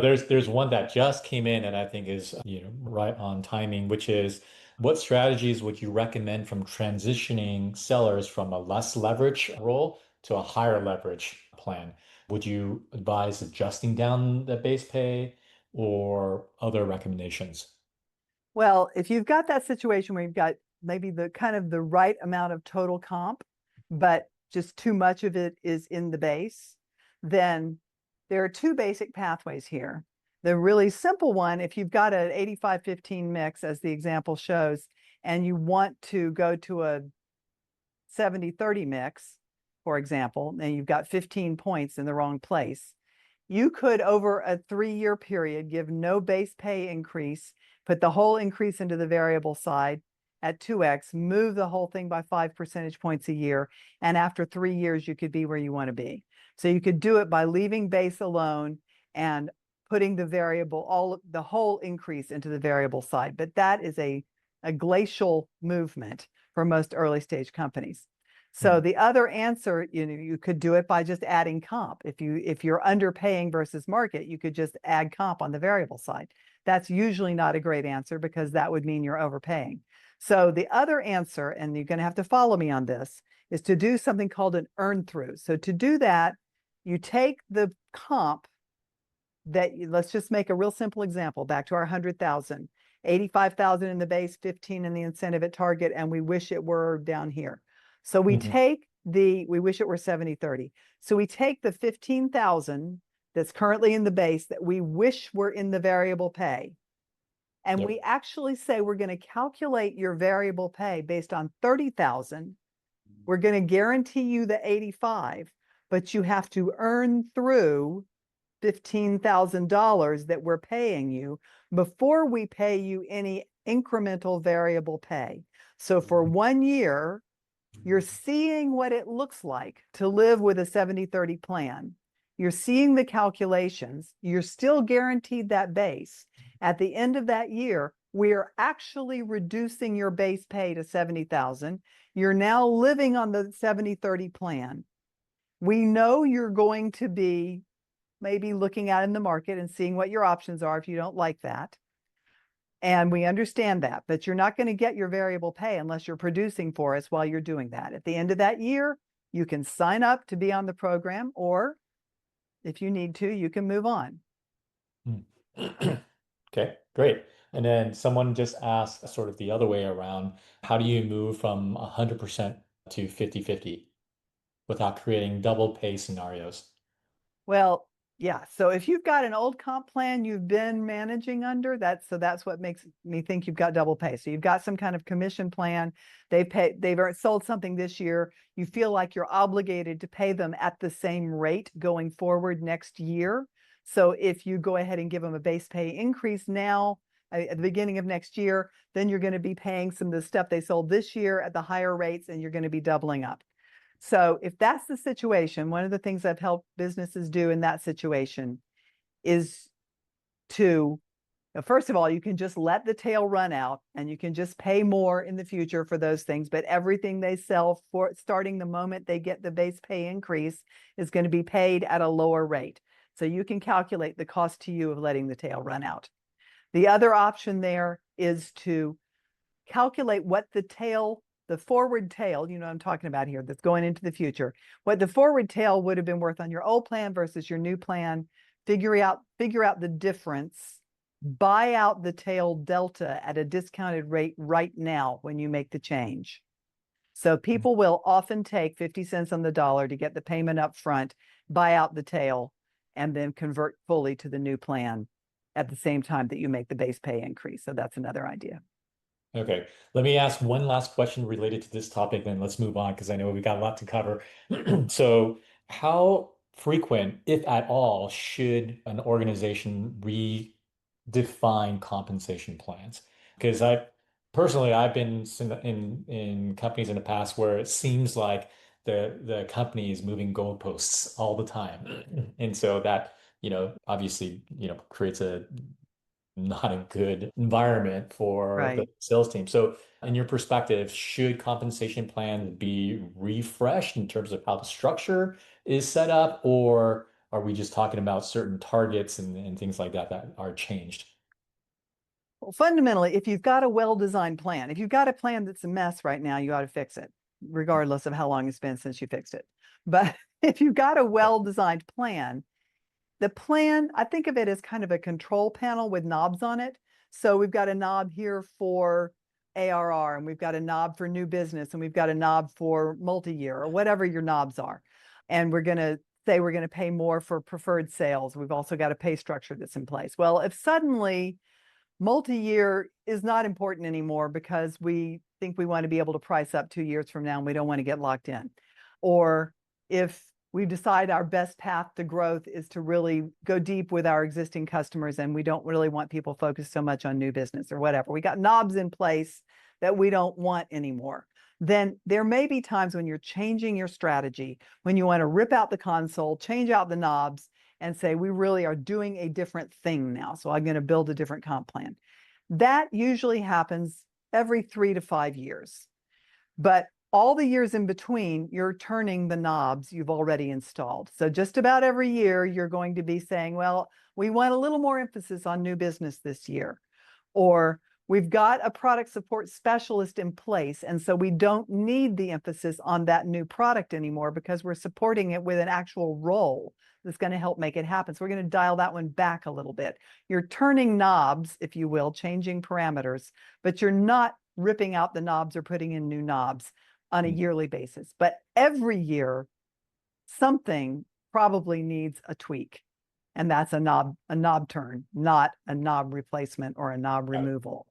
There's one that just came in and I think is, right on timing, which is what strategies would you recommend from transitioning sellers from a less leverage role to a higher leverage plan? Would you advise adjusting down the base pay or other recommendations? Well, if you've got that situation where you've got maybe the kind of the right amount of total comp, but just too much of it is in the base, then there are two basic pathways here. The really simple one, if you've got an 85-15 mix, as the example shows, and you want to go to a 70-30 mix, for example, and you've got 15 points in the wrong place, you could, over a 3-year period, give no base pay increase, put the whole increase into the variable side at 2x, move the whole thing by 5 percentage points a year, and after 3 years, you could be where you want to be. So you could do it by leaving base alone and putting the whole increase into the variable side. But that is a glacial movement for most early stage companies. So Hmm. the other answer, you could do it by just adding comp. If you're underpaying versus market, you could just add comp on the variable side. That's usually not a great answer because that would mean you're overpaying. So the other answer, and you're going to have to follow me on this, is to do something called an earn through. So to do that, you take the comp let's just make a real simple example back to our 100,000, 85,000 in the base, 15 in the incentive at target, and we wish it were down here. So Mhm. we wish it were 70-30. So we take the 15,000 that's currently in the base that we wish were in the variable pay. And Yep. we actually say we're going to calculate your variable pay based on 30,000. We're going to guarantee you the 85, but you have to earn through $15,000 that we're paying you before we pay you any incremental variable pay. So for 1 year, you're seeing what it looks like to live with a 70-30 plan. You're seeing the calculations. You're still guaranteed that base. At the end of that year, we are actually reducing your base pay to 70,000. You're now living on the 70-30 plan. We know you're going to be maybe looking out in the market and seeing what your options are if you don't like that. And we understand that, but you're not going to get your variable pay unless you're producing for us while you're doing that. At the end of that year, you can sign up to be on the program, or if you need to, you can move on. Hmm. Okay, great. And then someone just asked sort of the other way around, how do you move from 100% to 50-50 without creating double pay scenarios? Well, yeah. So if you've got an old comp plan you've been managing under, that's what makes me think you've got double pay. So you've got some kind of commission plan. They've sold something this year. You feel like you're obligated to pay them at the same rate going forward next year. So if you go ahead and give them a base pay increase now at the beginning of next year, then you're going to be paying some of the stuff they sold this year at the higher rates, and you're going to be doubling up. So if that's the situation, one of the things I've helped businesses do in that situation is to, first of all, you can just let the tail run out and you can just pay more in the future for those things. But everything they sell for starting the moment they get the base pay increase is going to be paid at a lower rate. So you can calculate the cost to you of letting the tail run out. The other option there is to calculate what the forward tail, I'm talking about here, that's going into the future, what the forward tail would have been worth on your old plan versus your new plan, figure out the difference, buy out the tail delta at a discounted rate right now when you make the change. So people will often take 50 cents on the dollar to get the payment up front, buy out the tail, and then convert fully to the new plan at the same time that you make the base pay increase. So that's another idea. Okay, let me ask one last question related to this topic, then let's move on because I know we got a lot to cover. So, how frequent, if at all, should an organization redefine compensation plans? Because I've been in companies in the past where it seems like the company is moving goalposts all the time, and so that obviously creates a not a good environment for the Right. sales team. So, in your perspective, should compensation plans be refreshed in terms of how the structure is set up, or are we just talking about certain targets and things like that that are changed? Well, fundamentally, if you've got a well-designed plan, if you've got a plan that's a mess right now, you ought to fix it, regardless of how long it's been since you fixed it. But if you've got a well-designed plan, the plan, I think of it as kind of a control panel with knobs on it. So we've got a knob here for ARR, and we've got a knob for new business, and we've got a knob for multi-year or whatever your knobs are. And we're going to say we're going to pay more for preferred sales. We've also got a pay structure that's in place. Well, if suddenly multi-year is not important anymore because we think we want to be able to price up 2 years from now and we don't want to get locked in. Or if we decide our best path to growth is to really go deep with our existing customers and we don't really want people focused so much on new business or whatever. We got knobs in place that we don't want anymore. Then there may be times when you're changing your strategy, when you want to rip out the console, change out the knobs, and say, we really are doing a different thing now. So I'm going to build a different comp plan. That usually happens every 3 to 5 years. But all the years in between, you're turning the knobs you've already installed. So just about every year, you're going to be saying, well, we want a little more emphasis on new business this year. Or we've got a product support specialist in place. And so we don't need the emphasis on that new product anymore because we're supporting it with an actual role that's going to help make it happen. So we're going to dial that one back a little bit. You're turning knobs, if you will, changing parameters, but you're not ripping out the knobs or putting in new knobs on a yearly basis. But every year, something probably needs a tweak. And that's a knob turn, not a knob replacement or a knob removal.